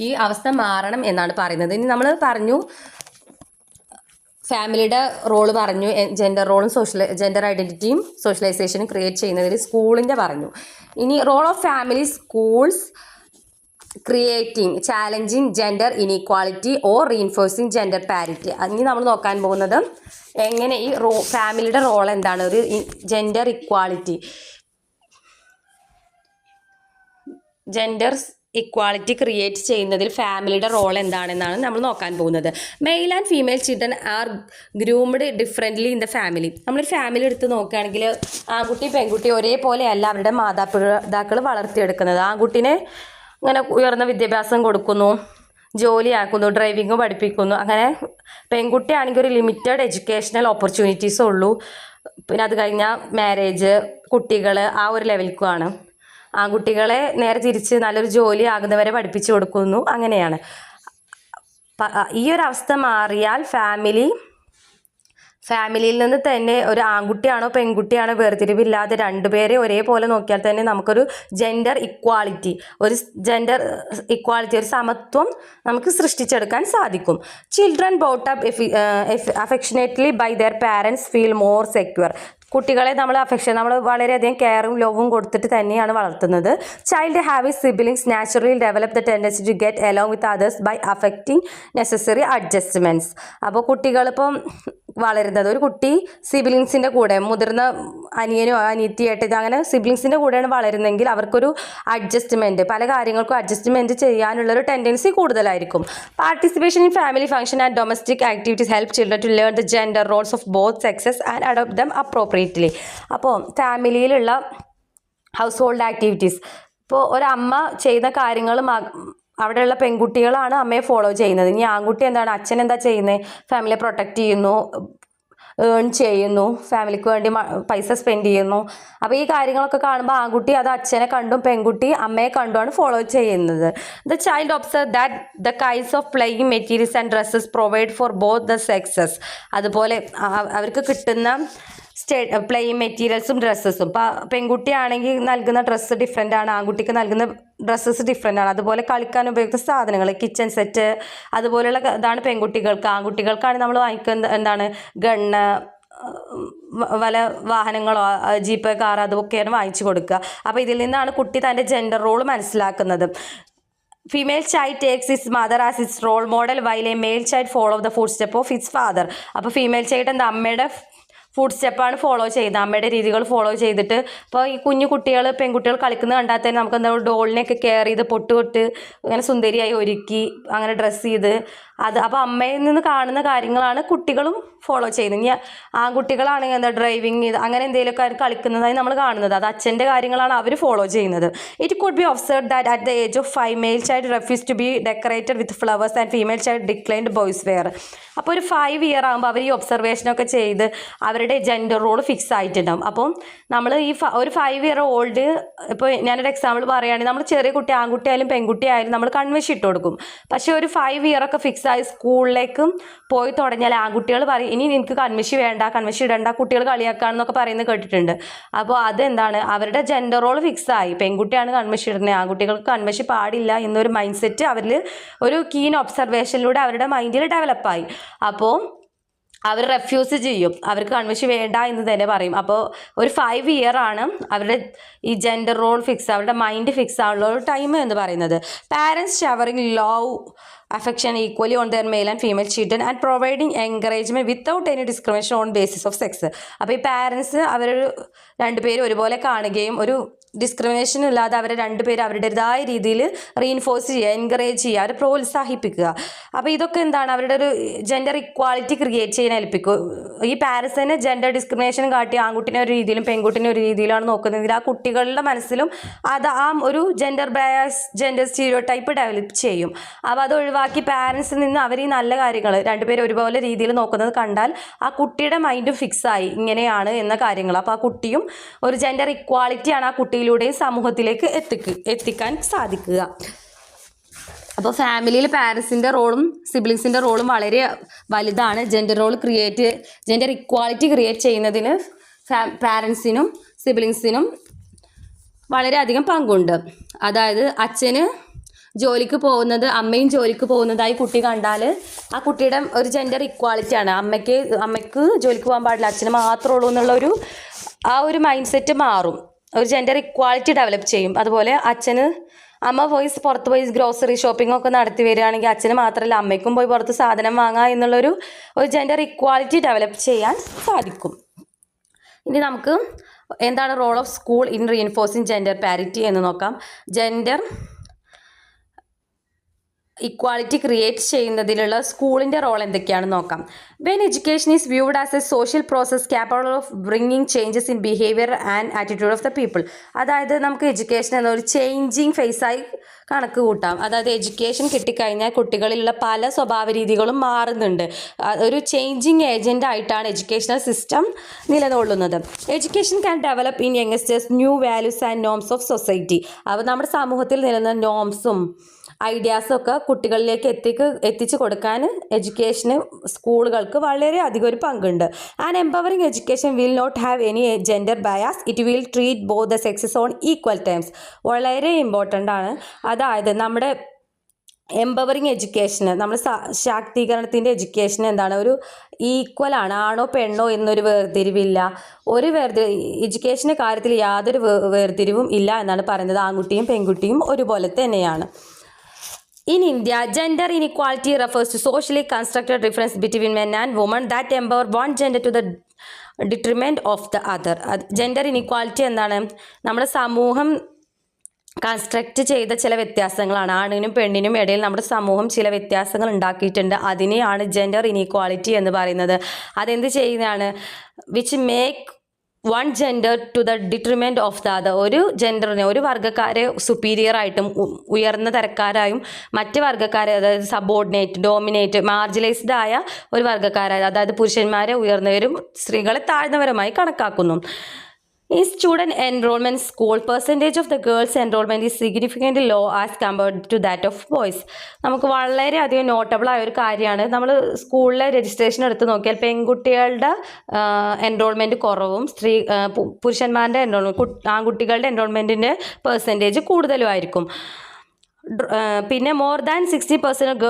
ഈ അവസ്ഥ മാറണം എന്നാണ് പറയുന്നത്. ഇനി നമ്മൾ പറഞ്ഞു ഫാമിലിയുടെ റോള് പറഞ്ഞു, ജെൻഡർ റോളും ജെൻഡർ ഐഡൻറ്റിറ്റിയും സോഷ്യലൈസേഷനും ക്രിയേറ്റ് ചെയ്യുന്നതിൽ സ്കൂളിൻ്റെ പറഞ്ഞു. ഇനി role of family schools creating challenging gender inequality or reinforcing gender parity. ഇനി നമ്മൾ നോക്കാൻ പോകുന്നത് എങ്ങനെ ഈ ഫാമിലിയുടെ റോൾ എന്താണ്, ഒരു ജെൻഡർ ഇക്വാളിറ്റി ക്രിയേറ്റ് ചെയ്യുന്നതിൽ ഫാമിലിയുടെ റോൾ എന്താണെന്നാണ് നമ്മൾ നോക്കാൻ പോകുന്നത്. Male and female children are groomed differently in the family. നമ്മളൊരു ഫാമിലി എടുത്ത് നോക്കുകയാണെങ്കിൽ ആൺകുട്ടി പെൺകുട്ടി ഒരേപോലെയല്ല അവരുടെ മാതാപിതാക്കൾ വളർത്തിയെടുക്കുന്നത്. ആൺകുട്ടിനെ അങ്ങനെ ഉയർന്ന വിദ്യാഭ്യാസം കൊടുക്കുന്നു, ജോലിയാക്കുന്നു, ഡ്രൈവിംഗ് പഠിപ്പിക്കുന്നു. അങ്ങനെ പെൺകുട്ടിയാണെങ്കിൽ ഒരു ലിമിറ്റഡ് എഡ്യൂക്കേഷണൽ ഓപ്പർച്യൂണിറ്റീസേ ഉള്ളൂ. പിന്നെ അത് കഴിഞ്ഞാൽ മാരേജ്, കുട്ടികൾ, ആ ഒരു ലെവലിലുമാണ്. ആൺകുട്ടികളെ നേരെ തിരിച്ച് നല്ലൊരു ജോലി ആകുന്നവരെ പഠിപ്പിച്ചു കൊടുക്കുന്നു. അങ്ങനെയാണ്. ഈ ഒരു അവസ്ഥ മാറിയാൽ ഫാമിലിയിൽ നിന്ന് തന്നെ ഒരു ആൺകുട്ടിയാണോ പെൺകുട്ടിയാണോ വേർതിരിവില്ലാതെ രണ്ടുപേരെ ഒരേപോലെ നോക്കിയാൽ തന്നെ നമുക്കൊരു ജെൻഡർ ഇക്വാളിറ്റി ഒരു സമത്വം നമുക്ക് സൃഷ്ടിച്ചെടുക്കാൻ സാധിക്കും. Children brought up affectionately by their parents feel more secure. കുട്ടികളെ നമ്മൾ വളരെയധികം കെയറും ലവും കൊടുത്തിട്ട് തന്നെയാണ് വളർത്തുന്നത്. Child having siblings naturally develop the tendency to get along with others by affecting necessary adjustments. അപ്പോൾ കുട്ടികളിപ്പം വളരുന്നത് ഒരു കുട്ടി സിബ്ലിങ്സിൻ്റെ കൂടെ, മുതിർന്ന അനിയനോ അനിയത്തിയായിട്ട് അങ്ങനെ സിബ്ലിങ്സിൻ്റെ കൂടെയാണ് വളരുന്നതെങ്കിൽ അവർക്കൊരു പല കാര്യങ്ങൾക്കും അഡ്ജസ്റ്റ്മെൻറ്റ് ചെയ്യാനുള്ളൊരു ടെൻഡൻസി കൂടുതലായിരിക്കും. Participation in family function and domestic activities help children to learn the gender roles of both sexes and adopt them appropriately. അപ്പോൾ ഫാമിലിയിലുള്ള ഹൗസ് ഹോൾഡ് ആക്ടിവിറ്റീസ്, ഇപ്പോൾ ഒരമ്മ ചെയ്യുന്ന കാര്യങ്ങൾ അവിടെയുള്ള പെൺകുട്ടികളാണ് അമ്മയെ ഫോളോ ചെയ്യുന്നത്. ഇനി ആൺകുട്ടി എന്താണ്, അച്ഛൻ എന്താ ചെയ്യുന്നത്, ഫാമിലിയെ പ്രൊട്ടക്റ്റ് ചെയ്യുന്നു, ഏൺ ചെയ്യുന്നു, ഫാമിലിക്ക് വേണ്ടി പൈസ സ്പെൻഡ് ചെയ്യുന്നു. അപ്പോൾ ഈ കാര്യങ്ങളൊക്കെ കാണുമ്പോൾ ആൺകുട്ടി അത് അച്ഛനെ കണ്ടും പെൺകുട്ടി അമ്മയെ കണ്ടുമാണ് ഫോളോ ചെയ്യുന്നത്. The child observe that the kinds of playing materials and dresses provide for both the sexes. അതുപോലെ അവർക്ക് കിട്ടുന്ന പ്ലേയിങ് മെറ്റീരിയൽസും ഡ്രസ്സസും, പെൺകുട്ടിയാണെങ്കിൽ നൽകുന്ന ഡ്രസ്സ് ഡിഫറെൻ്റ് ആണ്, ആൺകുട്ടിക്ക് നൽകുന്ന ഡ്രസ്സസ് ഡിഫറെൻ്റ് ആണ്. അതുപോലെ കളിക്കാൻ ഉപയോഗിക്കുന്ന സാധനങ്ങൾ, കിച്ചൺ സെറ്റ്, അതുപോലെയുള്ള ഇതാണ് പെൺകുട്ടികൾക്ക്. ആൺകുട്ടികൾക്കാണ് നമ്മൾ വാങ്ങിക്കുന്നത് എന്താണ്, ഗണ്ണ്, വല്ല വാഹനങ്ങളോ ജീപ്പ്, കാർ, അതൊക്കെയാണ് വാങ്ങിച്ചു കൊടുക്കുക. അപ്പോൾ ഇതിൽ നിന്നാണ് കുട്ടി തൻ്റെ ജെൻഡർ റോൾ മനസ്സിലാക്കുന്നത്. Female child takes his mother as his role model while a male child follow the footstep of his father. അപ്പോൾ ഫീമെയിൽ ചൈൽഡ് എന്താ, അമ്മയുടെ ഫുഡ് സ്റ്റെപ്പാണ് ഫോളോ ചെയ്യുന്നത്, അമ്മയുടെ രീതികൾ ഫോളോ ചെയ്തിട്ട്. ഇപ്പോൾ ഈ കുട്ടികൾ പെൺകുട്ടികൾ കളിക്കുന്നത് കണ്ടാൽ തന്നെ നമുക്ക് എന്താ, ഡോളിനെയൊക്കെ കെയർ ചെയ്ത് പൊട്ട് അങ്ങനെ സുന്ദരിയായി ഒരുക്കി അങ്ങനെ ഡ്രസ്സ് ചെയ്ത് അപ്പോൾ അമ്മയിൽ നിന്ന് കാണുന്ന കാര്യങ്ങളാണ് കുട്ടികളും ഫോളോ ചെയ്യുന്നത്. ഇനി ആൺകുട്ടികളാണെങ്കിൽ എന്താ, ഡ്രൈവിങ് അങ്ങനെ എന്തെങ്കിലുമൊക്കെ കളിക്കുന്നതായി നമ്മൾ കാണുന്നത്, അത് അച്ഛൻ്റെ കാര്യങ്ങളാണ് അവർ ഫോളോ ചെയ്യുന്നത്. It could be observe that at the age of 5 male child refuse to be decorated with flowers and female child declined boys wear. അപ്പോൾ ഒരു 5 ഇയർ ആകുമ്പോൾ അവർ ഈ ഒബ്സർവേഷനൊക്കെ ചെയ്ത് അവരുടെ ജെൻഡർ റോൾ ഫിക്സ് ആയിട്ടുണ്ടാകും. അപ്പം നമ്മൾ ഒരു 5 ഇയർ ഓൾഡ്, ഇപ്പോൾ ഞാനൊരു എക്സാമ്പിൾ പറയുകയാണെങ്കിൽ നമ്മൾ ചെറിയ കുട്ടി ആൺകുട്ടിയായാലും പെൺകുട്ടിയായാലും നമ്മൾ കൺവെൻഷൻ ഇട്ട് കൊടുക്കും. പക്ഷേ ഒരു 5 ഇയറൊക്കെ ഫിക്സ് ആയി സ്കൂളിലേക്കും പോയി തുടങ്ങിയാൽ ആൺകുട്ടികൾ പറയും ഇനി എനിക്ക് കൺവെൻഷൻ ഇടണ്ട, കുട്ടികൾ കളിയാക്കാണെന്നൊക്കെ പറയുന്നത് കേട്ടിട്ടുണ്ട്. അപ്പോൾ അതെന്താണ്, അവരുടെ ജെൻഡർ റോൾ ഫിക്സ് ആയി, പെൺകുട്ടിയാണ് കൺവെൻഷൻ ഇടുന്നത്, ആൺകുട്ടികൾക്ക് കൺവെൻഷൻ പാടില്ല എന്നൊരു മൈൻഡ് സെറ്റ് അവരിൽ ഒരു കീൻ ഒബ്സർവേഷനിലൂടെ അവരുടെ മൈൻഡിൽ ഡെവലപ്പായി. അപ്പോൾ അവർ റെഫ്യൂസ് ചെയ്യും, അവർക്ക് കൺവെൻഷൻ വേണ്ട എന്ന് തന്നെ പറയും. അപ്പോൾ ഒരു 5 ഇയർ ആണ് അവരുടെ ഈ ജെൻഡർ റോൾ അവരുടെ മൈൻഡ് ഫിക്സ് ആവുള്ള ഒരു ടൈം എന്ന് പറയുന്നത്. Parents showering love affection equally on their male and female children and providing encouragement without any discrimination on basis of sex. അപ്പോൾ ഈ പാരൻസ് അവരൊരു രണ്ടുപേരും ഒരുപോലെ കാണുകയും ഒരു ഡിസ്ക്രിമിനേഷൻ ഇല്ലാതെ അവരെ രണ്ടുപേരും അവരുടേതായ രീതിയിൽ റീഇൻഫോഴ്സ് ചെയ്യുക, എൻകറേജ് ചെയ്യുക, അവരെ പ്രോത്സാഹിപ്പിക്കുക. അപ്പോൾ ഇതൊക്കെ എന്താണ് അവരുടെ ഒരു ജെൻഡർ ഇക്വാളിറ്റി ക്രിയേറ്റ് ചെയ്യാൻ ഏൽപ്പിക്കും. ഈ പാരൻസ് തന്നെ ജെൻഡർ ഡിസ്ക്രിമിനേഷൻ കാട്ടി ആൺകുട്ടിനെ ഒരു രീതിയിലും പെൺകുട്ടിനെ ഒരു രീതിയിലാണ് നോക്കുന്നതെങ്കിൽ ആ കുട്ടികളുടെ മനസ്സിലും അത് ആ ഒരു gender bias, gender stereotype develop ചെയ്യും. അപ്പോൾ അത് ഒഴിവാക്കി പാരൻസിൽ നിന്ന് അവർ ഈ നല്ല കാര്യങ്ങൾ രണ്ടുപേരും ഒരുപോലെ രീതിയിൽ നോക്കുന്നത് കണ്ടാൽ ആ കുട്ടിയുടെ മൈൻഡ് ഫിക്സായി ഇങ്ങനെയാണ് എന്ന കാര്യങ്ങൾ. അപ്പോൾ ആ കുട്ടിയും ഒരു ജെൻഡർ ഇക്വാളിറ്റിയാണ് ആ കുട്ടിയിലൂടെയും സമൂഹത്തിലേക്ക് എത്തിക്കാൻ സാധിക്കുക. അപ്പോൾ ഫാമിലിയിൽ പാരൻസിൻ്റെ റോളും സിബ്ലിങ്സിൻ്റെ റോളും വളരെ വലുതാണ്. ജെൻഡർ ഇക്വാളിറ്റി ക്രിയേറ്റ് ചെയ്യുന്നതിന് പാരൻസിനും സിബ്ലിങ്സിനും വളരെയധികം പങ്കുണ്ട്. അതായത് അച്ഛന് ജോലിക്ക് പോകുന്നത് അമ്മയും ജോലിക്ക് പോകുന്നതായി കുട്ടി കണ്ടാൽ ആ കുട്ടിയുടെ ഒരു ജെൻഡർ ഇക്വാളിറ്റിയാണ്. അമ്മയ്ക്ക് ജോലിക്ക് പോകാൻ പാടില്ല, അച്ഛന് മാത്രമേ ഉള്ളൂ എന്നുള്ള ആ ഒരു മൈൻഡ് സെറ്റ് മാറും. ഒരു ജെൻഡർ ഇക്വാളിറ്റി ഡെവലപ്പ് ചെയ്യും. അതുപോലെ അമ്മ പുറത്ത് പോയി ഗ്രോസറി ഷോപ്പിംഗ് ഒക്കെ നടത്തി വരികയാണെങ്കിൽ അച്ഛന് മാത്രമല്ല അമ്മയ്ക്കും പോയി പുറത്ത് സാധനം വാങ്ങുക എന്നുള്ളൊരു ജെൻഡർ ഇക്വാളിറ്റി ഡെവലപ്പ് ചെയ്യാൻ സാധിക്കും. ഇനി നമുക്ക് എന്താണ് role of school in reinforcing gender parity എന്ന് നോക്കാം. ജെൻഡർ ഇക്വാളിറ്റി ക്രിയേറ്റ് ചെയ്യുന്നതിലുള്ള സ്കൂളിൻ്റെ റോൾ എന്തൊക്കെയാണെന്ന് നോക്കാം. When education is viewed as A social process capable of bringing changes in behaviour and attitude of the people. അതായത് നമുക്ക് എഡ്യൂക്കേഷൻ എന്നൊരു ചേഞ്ചിങ് ഫേസായി കണക്ക് കൂട്ടാം. അതായത് എഡ്യൂക്കേഷൻ കിട്ടിക്കഴിഞ്ഞാൽ കുട്ടികളിലുള്ള പല സ്വഭാവ രീതികളും മാറുന്നുണ്ട്. ഒരു ചേഞ്ചിങ് ഏജൻ്റ് ആയിട്ടാണ് എഡ്യൂക്കേഷണൽ സിസ്റ്റം നിലകൊള്ളുന്നത്. Education can develop in youngsters new values and norms of society. അപ്പോൾ നമ്മുടെ സമൂഹത്തിൽ നിലനിന്ന നോംസും ഐഡിയാസും ഒക്കെ കുട്ടികളിലേക്ക് എത്തിച്ചു കൊടുക്കാൻ എഡ്യൂക്കേഷന് സ്കൂളുകൾക്ക് വളരെയധികം ഒരു പങ്കുണ്ട്. And empowering education will not have any gender bias. It will treat both the sexes on equal terms. വളരെ ഇമ്പോർട്ടൻ്റ് ആണ്. അതായത് നമ്മുടെ എംപവറിങ് എഡ്യൂക്കേഷന്, നമ്മൾ ശാക്തീകരണത്തിൻ്റെ എഡ്യൂക്കേഷൻ എന്താണ്, ഒരു ഈക്വലാണ്. ആണോ പെണ്ണോ എന്നൊരു വേർതിരിവില്ല. എഡ്യൂക്കേഷൻ്റെ കാര്യത്തിൽ യാതൊരു വേർതിരിവും ഇല്ല എന്നാണ് പറയുന്നത്. ആൺകുട്ടിയും പെൺകുട്ടിയും ഒരുപോലെ തന്നെയാണ്. In India, gender inequality refers to socially constructed difference between men and women that empower one gender to the detriment of the other. Gender inequality എന്താണ്? നമ്മുടെ സമൂഹം കൺസ്ട്രക്റ്റ് ചെയ്ത ചില വ്യത്യാസങ്ങളാണ്. ആണിനും പെണ്ണിനും ഇടയിൽ നമ്മുടെ സമൂഹം ചില വ്യത്യാസങ്ങൾ ഉണ്ടാക്കിയിട്ടുണ്ട്. അതിനെയാണ് ജെൻഡർ ഇനീക്വാളിറ്റി എന്ന് പറയുന്നത്. അതെന്ത് ചെയ്യുന്നതാണ്? Which make one gender to the detriment of the other. ഒരു ജെൻഡറിനെ, ഒരു വർഗ്ഗക്കാരെ സുപ്പീരിയർ ആയിട്ടും ഉയർന്ന തരക്കാരായും മറ്റ് വർഗ്ഗക്കാരെ, അതായത് സബോർഡിനേറ്റ്, ഡോമിനേറ്റ്, മാർജിനലൈസ്ഡ് ആയ ഒരു വർഗ്ഗക്കാരായ, അതായത് പുരുഷന്മാരെ ഉയർന്നവരും സ്ത്രീകളെ താഴ്ന്നവരുമായി കണക്കാക്കുന്നു. In student enrollment school, percentage of the girls enrollment is significantly low as compared to that of boys. നമുക്ക് വളരെയധികം നോട്ടബിൾ ആയ ഒരു കാര്യമാണ്. നമ്മൾ സ്കൂളിലെ രജിസ്ട്രേഷൻ എടുത്ത് നോക്കിയാൽ പെൺകുട്ടികളുടെ എൻറോൾമെൻറ്റ് കുറവും പുരുഷന്മാരുടെ ആൺകുട്ടികളുടെ എൻറോൾമെൻറ്റിൻ്റെ പെർസെൻറ്റേജ് കൂടുതലും ആയിരിക്കും. പിന്നെ more than 60%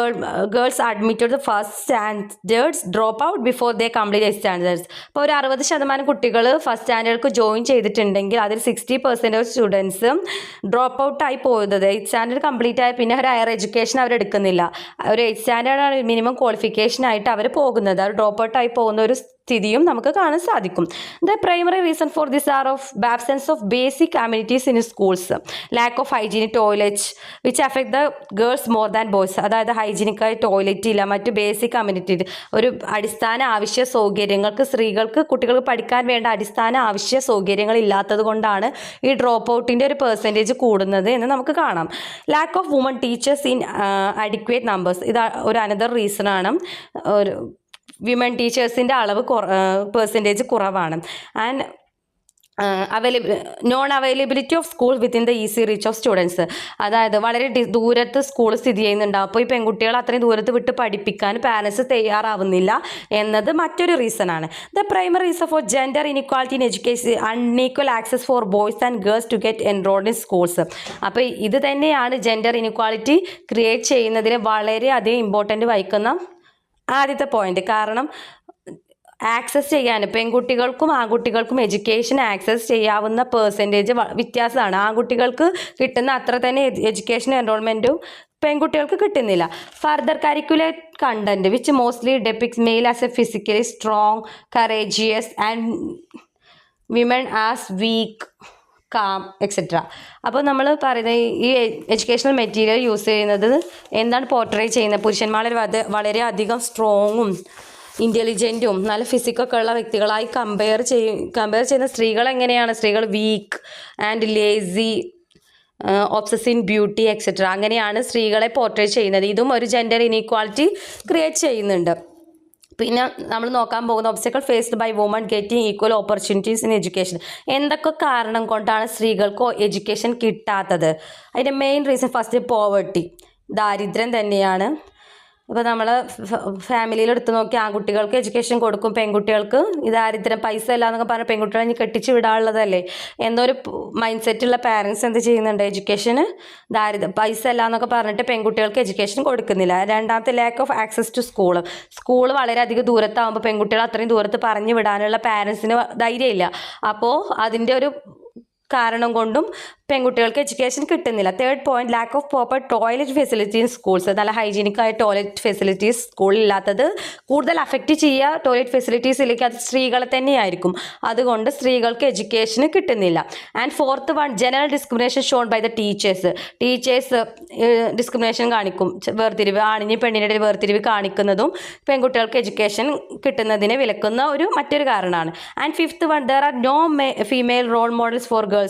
girls admitted first standards drop out before ദേ കംപ്ലീറ്റ് എയ്റ്റ് സ്റ്റാൻഡേർഡ്സ്. ഇപ്പോൾ ഒരു 60% കുട്ടികൾ ഫസ്റ്റ് സ്റ്റാൻഡേർഡ്ക്ക് ജോയിൻ ചെയ്തിട്ടുണ്ടെങ്കിൽ അതിൽ 60% സ്റ്റുഡൻസ് ഡ്രോപ്പ് ഔട്ടായി പോകുന്നത്. 8th സ്റ്റാൻഡേർഡ് കംപ്ലീറ്റ് ആയ പിന്നെ ഒരു ഹയർ എഡ്യൂക്കേഷൻ അവരെടുക്കുന്നില്ല. ഒരു 8th സ്റ്റാൻഡേർഡാണ് മിനിമം ക്വാളിഫിക്കേഷൻ ആയിട്ട് അവർ പോകുന്നത്. അവർ ഡ്രോപ്പ് ഔട്ടായി പോകുന്ന ഒരു സ്ഥിതിയും നമുക്ക് കാണാൻ സാധിക്കും. The primary reason for this are of absence of basic amenities in schools, lack of hygienic toilet which affect the girls more than boys. അതായത് ഹൈജീനിക്കായി ടോയ്ലറ്റ് ഇല്ല, മറ്റു ബേസിക് അമ്യൂണിറ്റി, ഒരു അടിസ്ഥാന ആവശ്യ സൗകര്യങ്ങൾക്ക് കുട്ടികൾക്ക് പഠിക്കാൻ വേണ്ട അടിസ്ഥാന ആവശ്യ സൗകര്യങ്ങൾ ഇല്ലാത്തത് കൊണ്ടാണ് ഈ ഡ്രോപ്പ് ഔട്ടിൻ്റെ ഒരു പെർസെൻറ്റേജ് കൂടുന്നത് എന്ന് നമുക്ക് കാണാം. Lack of woman teachers in adequate numbers, ഇത് ഒരു അനദർ റീസൺ ആണ്. ഒരു വിമൻ ടീച്ചേഴ്സിൻ്റെ അളവ് പെർസെൻറ്റേജ് കുറവാണ്. And non availability of school within the easy reach of students. അതായത് വളരെ ദൂരത്ത് സ്കൂൾ സ്ഥിതി ചെയ്യുന്നുണ്ടാവും. അപ്പോൾ ഈ പെൺകുട്ടികൾ അത്രയും ദൂരത്ത് വിട്ട് പഠിപ്പിക്കാൻ പാരൻസ് തയ്യാറാവുന്നില്ല എന്നത് മറ്റൊരു റീസണാണ്. The primary reason for gender inequality in education unequal access for boys and girls to get enrolled in schools. അപ്പോൾ ഇത് തന്നെയാണ് ജെൻഡർ ഇനിക്വാളിറ്റി ക്രിയേറ്റ് ചെയ്യുന്നതിന് വളരെയധികം ഇമ്പോർട്ടൻ്റ് വഹിക്കുന്ന ആദ്യത്തെ പോയിന്റ്. കാരണം ആക്സസ് ചെയ്യാൻ പെൺകുട്ടികൾക്കും ആൺകുട്ടികൾക്കും എഡ്യൂക്കേഷൻ ആക്സസ് ചെയ്യാവുന്ന പെർസെൻറ്റേജ് വ്യത്യാസമാണ്. ആൺകുട്ടികൾക്ക് കിട്ടുന്ന അത്ര തന്നെ എഡ്യൂക്കേഷൻ എൻറോൾമെൻറ്റും പെൺകുട്ടികൾക്ക് കിട്ടുന്നില്ല. Further curricular content which mostly depicts male as a physically strong, courageous and women as weak calm etcetera. അപ്പോൾ നമ്മൾ പറയുന്ന ഈ എഡ്യൂക്കേഷണൽ മെറ്റീരിയൽ യൂസ് ചെയ്യുന്നത് എന്താണ് പോർട്രേ ചെയ്യുന്നത്? പുരുഷന്മാർ വളരെ അധികം സ്ട്രോങ്ങും ഇൻ്റലിജൻറ്റും നല്ല ഫിസിക്കൊക്കെ ഉള്ള വ്യക്തികളായി കമ്പയർ ചെയ്യുന്ന സ്ത്രീകൾ എങ്ങനെയാണ്? സ്ത്രീകൾ weak and lazy, obsessing beauty etcetera, അങ്ങനെയാണ് സ്ത്രീകളെ പോർട്രേ ചെയ്യുന്നത്. ഇതും ഒരു ജെൻഡർ ഇനീക്വാളിറ്റി ക്രിയേറ്റ് ചെയ്യുന്നുണ്ട്. പിന്നെ നമ്മൾ നോക്കാൻ പോകുന്ന obstacle faced by woman getting equal opportunities in education. എന്തൊക്കെ കാരണം കൊണ്ടാണ് സ്ത്രീകൾക്ക് എഡ്യൂക്കേഷൻ കിട്ടാത്തത്? അതിൻ്റെ മെയിൻ റീസൺ ഫസ്റ്റ് പോവർട്ടി, ദാരിദ്ര്യം തന്നെയാണ്. ഇപ്പോൾ നമ്മൾ ഫാമിലിയിൽ എടുത്ത് നോക്കി ആൺകുട്ടികൾക്ക് എഡ്യൂക്കേഷൻ കൊടുക്കും, പെൺകുട്ടികൾക്ക് ദാരിദ്ര്യം, പൈസ ഇല്ല എന്നൊക്കെ പറഞ്ഞാൽ പെൺകുട്ടികളെ ഇനി കെട്ടിച്ച് വിടാനുള്ളതല്ലേ എന്നൊരു മൈൻഡ് സെറ്റുള്ള പാരൻസ് എന്ത് ചെയ്യുന്നുണ്ട്? എഡ്യൂക്കേഷന് പൈസ ഇല്ല എന്നൊക്കെ പറഞ്ഞിട്ട് പെൺകുട്ടികൾക്ക് എഡ്യൂക്കേഷൻ കൊടുക്കുന്നില്ല. രണ്ടാമത്തെ lack of access to school വളരെയധികം ദൂരത്താകുമ്പോൾ പെൺകുട്ടികൾ അത്രയും ദൂരത്ത് പറഞ്ഞു വിടാനുള്ള പാരൻസിന് ധൈര്യമില്ല. അപ്പോൾ അതിൻ്റെ ഒരു കാരണം കൊണ്ടും പെൺകുട്ടികൾക്ക് എഡ്യൂക്കേഷൻ കിട്ടുന്നില്ല. Third point, lack of proper toilet facility in schools. നല്ല ഹൈജീനിക്കായ ടോയ്ലറ്റ് ഫെസിലിറ്റീസ് സ്കൂളിലില്ലാത്തത് കൂടുതൽ അഫക്റ്റ് ചെയ്യുക ടോയ്ലറ്റ് ഫെസിലിറ്റീസ് ഇല്ലെങ്കിൽ അത് സ്ത്രീകളെ തന്നെയായിരിക്കും. അതുകൊണ്ട് സ്ത്രീകൾക്ക് എഡ്യൂക്കേഷന് കിട്ടുന്നില്ല. And fourth one, general discrimination shown by the teachers discrimination കാണിക്കും, വേർതിരിവ്, ആണിന് പെണ്ണിനിടയിൽ വേർതിരിവ് കാണിക്കുന്നതും പെൺകുട്ടികൾക്ക് എഡ്യൂക്കേഷൻ കിട്ടുന്നതിനെ വിലക്കുന്ന മറ്റൊരു കാരണമാണ്. And fifth one, there are no female role models for girl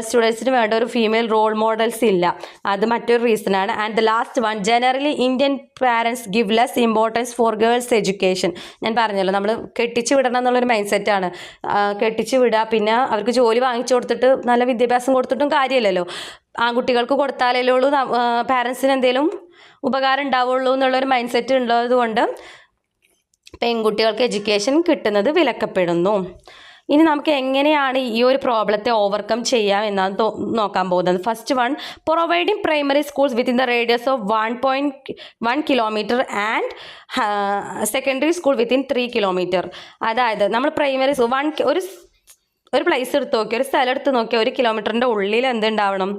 സ്റ്റുഡൻസിന് വേണ്ട ഒരു ഫീമെയിൽ റോൾ മോഡൽസ് ഇല്ല, അത് മറ്റൊരു റീസണാണ്. And the last one, generally Indian parents give less importance for girls education. ഞാൻ പറഞ്ഞല്ലോ, നമ്മൾ കെട്ടിച്ച് വിടണം എന്നുള്ളൊരു മൈൻഡ് സെറ്റാണ്. കെട്ടിച്ച് വിടുക, പിന്നെ അവർക്ക് ജോലി വാങ്ങിച്ചു കൊടുത്തിട്ട് നല്ല വിദ്യാഭ്യാസം കൊടുത്തിട്ടും കാര്യമില്ലല്ലോ. ആൺകുട്ടികൾക്ക് കൊടുത്താലേ ഉള്ളൂ പാരൻസിന് എന്തെങ്കിലും ഉപകാരം ഉണ്ടാവുള്ളൂ എന്നുള്ളൊരു മൈൻഡ് സെറ്റ് ഉള്ളത് കൊണ്ട് പെൺകുട്ടികൾക്ക് എഡ്യൂക്കേഷൻ കിട്ടുന്നത് വിലക്കപ്പെടുന്നു. ഇനി നമുക്ക് എങ്ങനെയാണ് ഈ ഒരു പ്രോബ്ലത്തെ ഓവർകം ചെയ്യാം എന്നാണ് നോക്കാൻ പോകുന്നത്. First one, providing primary schools within the radius of 1.1 kilometre and secondary school within 3 kilometre. അതായത് നമ്മൾ പ്രൈമറി ഒരു പ്ലേസ് എടുത്ത് നോക്കി, ഒരു സ്ഥലം എടുത്ത് നോക്കി, 1 കിലോമീറ്ററിൻ്റെ ഉള്ളിൽ എന്തുണ്ടാവണം?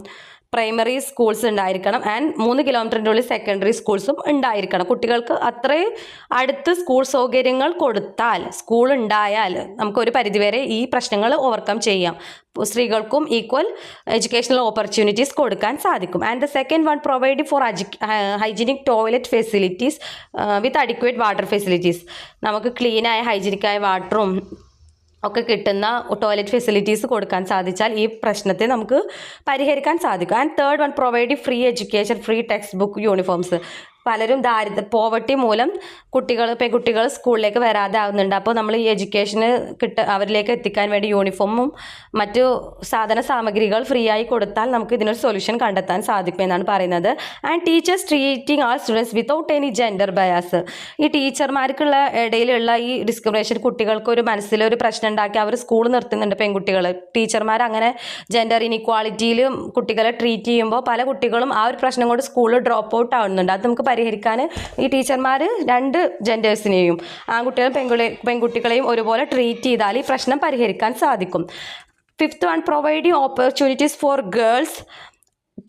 പ്രൈമറി സ്കൂൾസ് ഉണ്ടായിരിക്കണം. ആൻഡ് 3 കിലോമീറ്ററിൻ്റെ ഉള്ളിൽ സെക്കൻഡറി സ്കൂൾസും ഉണ്ടായിരിക്കണം. കുട്ടികൾക്ക് അത്രയും അടുത്ത് സ്കൂൾ സൗകര്യങ്ങൾ കൊടുത്താൽ, സ്കൂൾ ഉണ്ടായാൽ നമുക്കൊരു പരിധിവരെ ഈ പ്രശ്നങ്ങൾ ഓവർകം ചെയ്യാം. സ്ത്രീകൾക്കും ഈക്വൽ എഡ്യൂക്കേഷണൽ ഓപ്പർച്യൂണിറ്റീസ് കൊടുക്കാൻ സാധിക്കും. And the second one, provide four hygienic toilet facilities with adequate water facilities. നമുക്ക് ക്ലീനായ ഹൈജീനിക്കായ വാട്ടറും ഒക്കെ കിട്ടുന്ന ടോയ്ലറ്റ് ഫെസിലിറ്റീസ് കൊടുക്കാൻ സാധിച്ചാൽ ഈ പ്രശ്നത്തെ നമുക്ക് പരിഹരിക്കാൻ സാധിക്കും. And third one, provide free education, free text book, uniforms. പലരും പോവർട്ടി മൂലം പെൺകുട്ടികൾ സ്കൂളിലേക്ക് വരാതെ ആവുന്നുണ്ട്. അപ്പോൾ നമ്മൾ ഈ എഡ്യൂക്കേഷന് അവരിലേക്ക് എത്തിക്കാൻ വേണ്ടി യൂണിഫോമും മറ്റു സാധന സാമഗ്രികൾ ഫ്രീ ആയി കൊടുത്താൽ നമുക്ക് ഇതിനൊരു സൊല്യൂഷൻ കണ്ടെത്താൻ സാധിക്കും എന്നാണ് പറയുന്നത്. And teachers treating all students without any gender bias. ഈ ടീച്ചർമാർക്കുള്ള ഇടയിലുള്ള ഈ ഡിസ്ക്രിമിനേഷൻ കുട്ടികൾക്ക് ഒരു മനസ്സിലൊരു പ്രശ്നം ഉണ്ടാക്കി അവർ സ്കൂൾ നിർത്തുന്നുണ്ട്. പെൺകുട്ടികൾ ടീച്ചർമാർ അങ്ങനെ ജെൻഡർ ഇനിക്വാളിറ്റിയിൽ കുട്ടികളെ ട്രീറ്റ് ചെയ്യുമ്പോൾ പല കുട്ടികളും ആ ഒരു പ്രശ്നം കൊണ്ട് സ്കൂളിൽ ഡ്രോപ്പ് ഔട്ട് ആവുന്നുണ്ട്. അത് നമുക്ക് പരിഹരിക്കാൻ ഈ ടീച്ചർമാർ രണ്ട് ജെൻഡേഴ്സിനെയും ആൺകുട്ടികളെയും പെൺകുട്ടികളെയും ഒരുപോലെ ട്രീറ്റ് ചെയ്താൽ ഈ പ്രശ്നം പരിഹരിക്കാൻ സാധിക്കും. Fifth one, providing opportunities for girls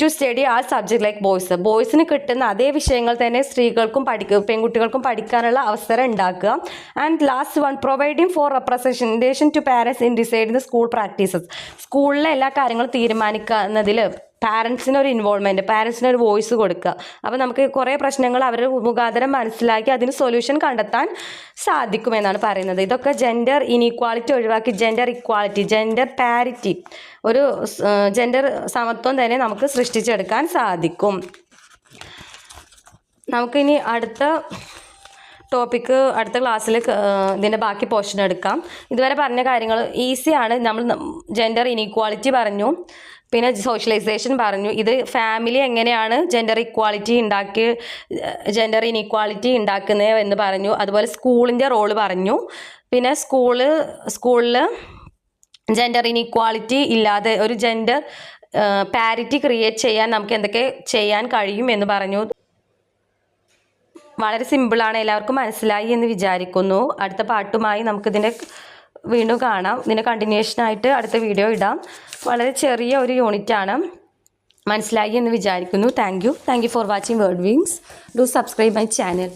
to study all subject like boys. ബോയ്സിന് കിട്ടുന്ന അതേ വിഷയങ്ങൾ തന്നെ സ്ത്രീകൾക്കും പെൺകുട്ടികൾക്കും പഠിക്കാനുള്ള അവസരം ഉണ്ടാക്കുക. And last one, providing for representation to parents in deciding school practices. സ്കൂളിലെ എല്ലാ കാര്യങ്ങളും തീരുമാനിക്കുന്നതിൽ പാരൻസിനൊരു ഇൻവോൾവ്മെൻറ്റ്, പാരൻസിനൊരു വോയിസ് കൊടുക്കുക. അപ്പോൾ നമുക്ക് കുറേ പ്രശ്നങ്ങൾ അവരുടെ മുഖാന്തരം മനസ്സിലാക്കി അതിന് സൊല്യൂഷൻ കണ്ടെത്താൻ സാധിക്കുമെന്നാണ് പറയുന്നത്. ഇതൊക്കെ ജെൻഡർ ഇനീക്വാളിറ്റി ഒഴിവാക്കി ജെൻഡർ ഇക്വാളിറ്റി, ജെൻഡർ പാരിറ്റി, ഒരു ജെൻഡർ സമത്വം തന്നെ നമുക്ക് സൃഷ്ടിച്ചെടുക്കാൻ സാധിക്കും. നമുക്കിനി അടുത്ത ടോപ്പിക്ക് അടുത്ത ക്ലാസ്സിൽ ഇതിൻ്റെ ബാക്കി പോർഷൻ എടുക്കാം. ഇതുവരെ പറഞ്ഞ കാര്യങ്ങൾ ഈസിയാണ്. നമ്മൾ ജെൻഡർ ഇനീക്വാളിറ്റി പറഞ്ഞു, പിന്നെ സോഷ്യലൈസേഷൻ പറഞ്ഞു. ഇത് ഫാമിലി എങ്ങനെയാണ് ജെൻഡർ ഇനീക്വാളിറ്റി ഉണ്ടാക്കുന്നത് എന്ന് പറഞ്ഞു. അതുപോലെ സ്കൂളിൻ്റെ റോള് പറഞ്ഞു. പിന്നെ സ്കൂളിൽ ജെൻഡർ ഇനീക്വാളിറ്റി ഇല്ലാതെ ഒരു ജെൻഡർ പാരിറ്റി ക്രിയേറ്റ് ചെയ്യാൻ നമുക്ക് എന്തൊക്കെ ചെയ്യാൻ കഴിയും എന്ന് പറഞ്ഞു. വളരെ സിമ്പിളാണ്, എല്ലാവർക്കും മനസ്സിലായി എന്ന് വിചാരിക്കുന്നു. അടുത്ത പാട്ടുമായി നമുക്കിതിൻ്റെ വീണ്ടും കാണാം. ഇതിൻ്റെ കണ്ടിന്യൂഷനായിട്ട് അടുത്ത വീഡിയോ ഇടാം. വളരെ ചെറിയ ഒരു യൂണിറ്റാണ്. മനസ്സിലായി എന്ന് വിചാരിക്കുന്നു. Thank you for watching word wings. Do subscribe my channel.